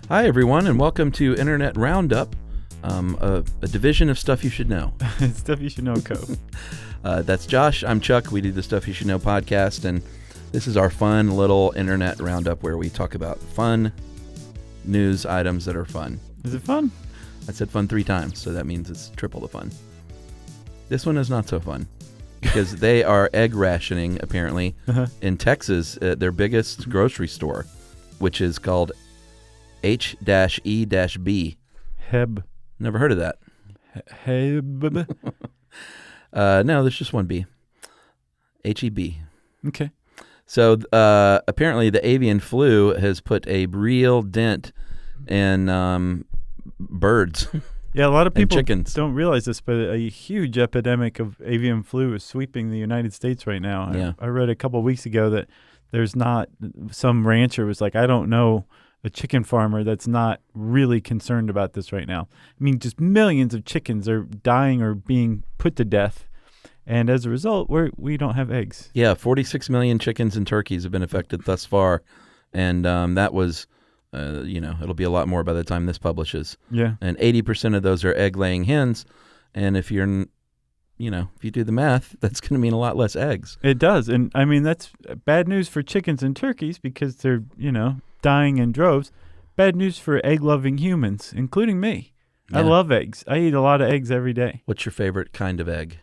Hi, everyone, and welcome to Internet Roundup, a division of Stuff You Should Know. Stuff You Should Know Co. That's Josh. I'm Chuck. We do the Stuff You Should Know podcast, and this is our fun little Internet Roundup where we talk about fun news items that are fun. Is it fun? I said fun 3 times, so that means it's triple the fun. This one is not so fun because they are egg rationing, apparently, in Texas at their biggest grocery store, which is called H-E-B. Heb. Never heard of that. Heb. No, there's just one B. H-E-B. Okay. So apparently the avian flu has put a real dent in birds. Yeah, a lot of people chickens. don't realize this, but a huge epidemic of avian flu is sweeping the United States right now. Yeah. I read a couple of weeks ago that there's not, some rancher was like, I don't know a chicken farmer that's not really concerned about this right now. I mean, just millions of chickens are dying or being put to death. And as a result, we don't have eggs. Yeah, 46 million chickens and turkeys have been affected thus far. And that was, it'll be a lot more by the time this publishes. Yeah. And 80% of those are egg-laying hens. And if you're, if you do the math, that's going to mean a lot less eggs. It does. And, I mean, that's bad news for chickens and turkeys because they're, dying in droves. Bad news for egg-loving humans, including me. Yeah. I love eggs. I eat a lot of eggs every day. What's your favorite kind of egg?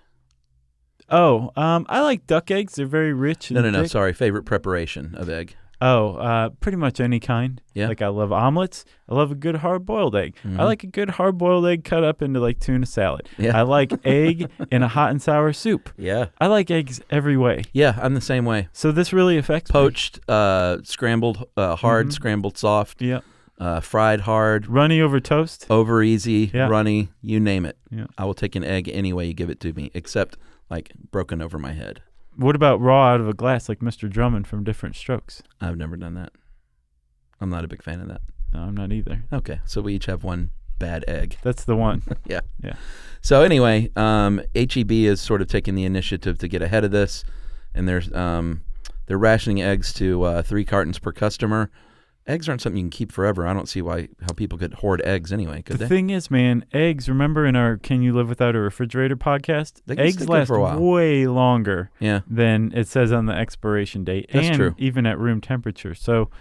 Oh, I like duck eggs. They're very rich and No. thick. Sorry. Favorite preparation of egg? Oh, pretty much any kind. Yeah. Like I love omelets. I love a good hard-boiled egg. Mm-hmm. I like a good hard-boiled egg cut up into like tuna salad. Yeah. I like egg in a hot and sour soup. Yeah. I like eggs every way. Yeah, I'm the same way. So this really affects Poached, scrambled hard, scrambled soft. Yeah. Fried hard. Runny over toast. Over easy, yeah. Runny, you name it. Yeah. I will take an egg any way you give it to me, except like broken over my head. What about raw out of a glass like Mr. Drummond from Different Strokes? I've never done that. I'm not a big fan of that. No, I'm not either. Okay, so we each have one bad egg. That's the one. Yeah. Yeah. So anyway, HEB is sort of taking the initiative to get ahead of this, and they're rationing eggs to 3 cartons per customer. Eggs aren't something you can keep forever. I don't see how people could hoard eggs anyway, could they? The thing is, man, eggs, remember in our Can You Live Without a Refrigerator podcast? Eggs last for a while. way longer Yeah. than it says on the expiration date. That's and true. Even at room temperature. So,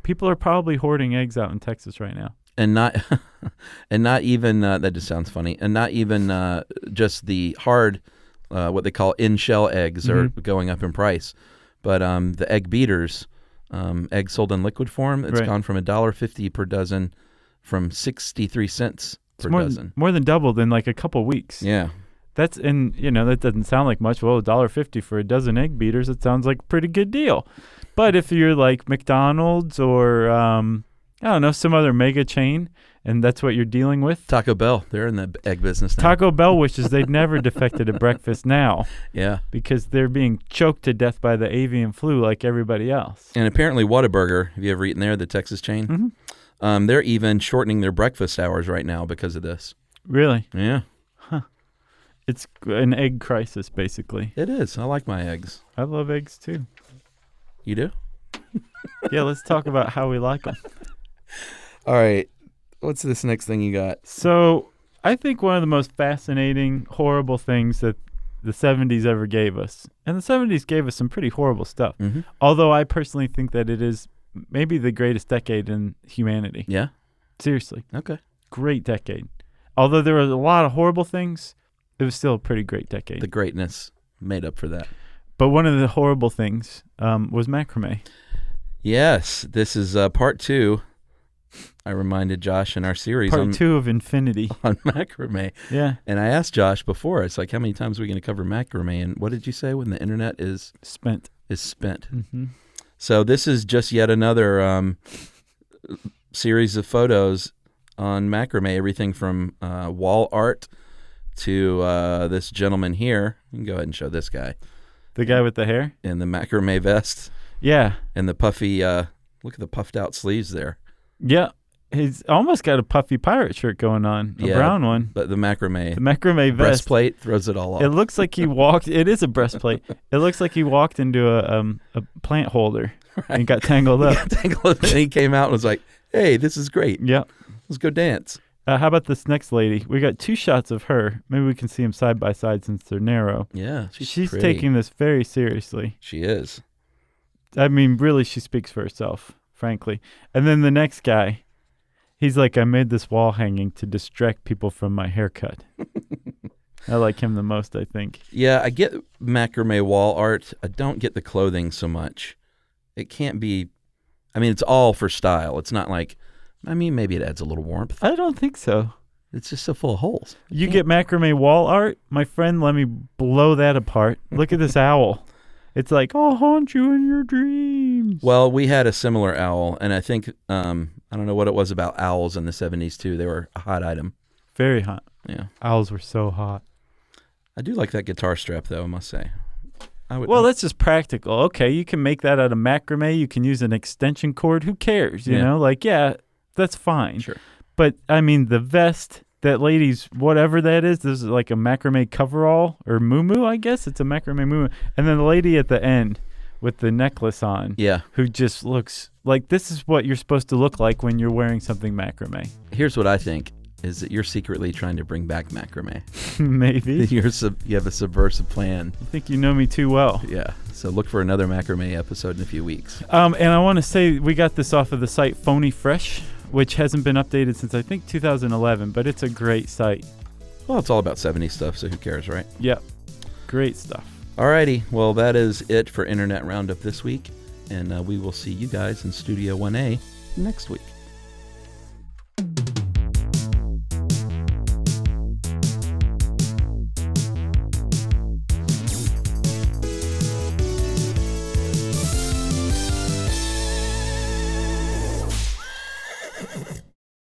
people are probably hoarding eggs out in Texas right now. And not even, that just sounds funny, and not even just the hard, what they call in-shell eggs are going up in price, but the egg beaters, eggs sold in liquid form, it's gone from $1.50 per dozen from 63 cents per dozen. More than doubled in like a couple weeks. Yeah. That doesn't sound like much. Well, $1.50 for a dozen egg beaters, it sounds like a pretty good deal. But if you're like McDonald's or, I don't know, some other mega chain, and that's what you're dealing with. Taco Bell, they're in the egg business now. Taco Bell wishes they'd never defected at breakfast now. Yeah. Because they're being choked to death by the avian flu like everybody else. And apparently Whataburger, have you ever eaten there, the Texas chain? Mm-hmm. They're even shortening their breakfast hours right now because of this. Really? Yeah. Huh. It's an egg crisis, basically. It is. I like my eggs. I love eggs, too. You do? Yeah, let's talk about how we like them. All right. What's this next thing you got? So I think one of the most fascinating, horrible things that the 70s ever gave us, and the 70s gave us some pretty horrible stuff, although I personally think that it is maybe the greatest decade in humanity. Yeah? Seriously. Okay. Great decade. Although there was a lot of horrible things, it was still a pretty great decade. The greatness made up for that. But one of the horrible things was macrame. Yes. This is part 2. I reminded Josh in our series Part 2 of Infinity on macrame. Yeah. And I asked Josh before, it's like, how many times are we going to cover macrame? And what did you say when the internet is spent? Mm-hmm. So this is just yet another series of photos on macrame, everything from wall art to this gentleman here. You can go ahead and show this guy. The guy with the hair? In the macrame vest. Yeah. And the puffy, look at the puffed out sleeves there. Yeah. He's almost got a puffy pirate shirt going on, a brown one. But the macrame vest. Breastplate throws it all off. It looks like he walked. It is a breastplate. It looks like he walked into a plant holder and got tangled up. And he came out and was like, Hey, this is great. Yeah. Let's go dance. How about this next lady? We got 2 shots of her. Maybe we can see them side by side since they're narrow. Yeah, She's pretty. taking this very seriously. She is. I mean, really, she speaks for herself, frankly. And then the next guy, he's like, I made this wall hanging to distract people from my haircut. I like him the most, I think. Yeah, I get macrame wall art. I don't get the clothing so much. It can't be, I mean, it's all for style. It's not like, I mean, maybe it adds a little warmth. I don't think so. It's just so full of holes. You get macrame wall art? My friend, let me blow that apart. Look at this owl. It's like, I'll haunt you in your dreams. Well, we had a similar owl, and I think, I don't know what it was about owls in the 70s, too. They were a hot item. Very hot. Yeah. Owls were so hot. I do like that guitar strap, though, I must say. Well, that's just practical. Okay, you can make that out of macrame. You can use an extension cord. Who cares? You know, like, yeah, that's fine. Sure. But, I mean, the vest, that lady's, whatever that is, this is like a macrame coverall or muumuu, I guess. It's a macrame muumuu. And then the lady at the end with the necklace on. Yeah. Who just looks like this is what you're supposed to look like when you're wearing something macrame. Here's what I think, is that you're secretly trying to bring back macrame. Maybe. You have a subversive plan. I think you know me too well. Yeah. So look for another macrame episode in a few weeks. And I want to say we got this off of the site Phony Fresh, which hasn't been updated since I think 2011, but it's a great site. Well, it's all about 70s stuff, so who cares, right? Yep. Great stuff. Alrighty. Well, that is it for Internet Roundup this week, and we will see you guys in Studio 1A next week.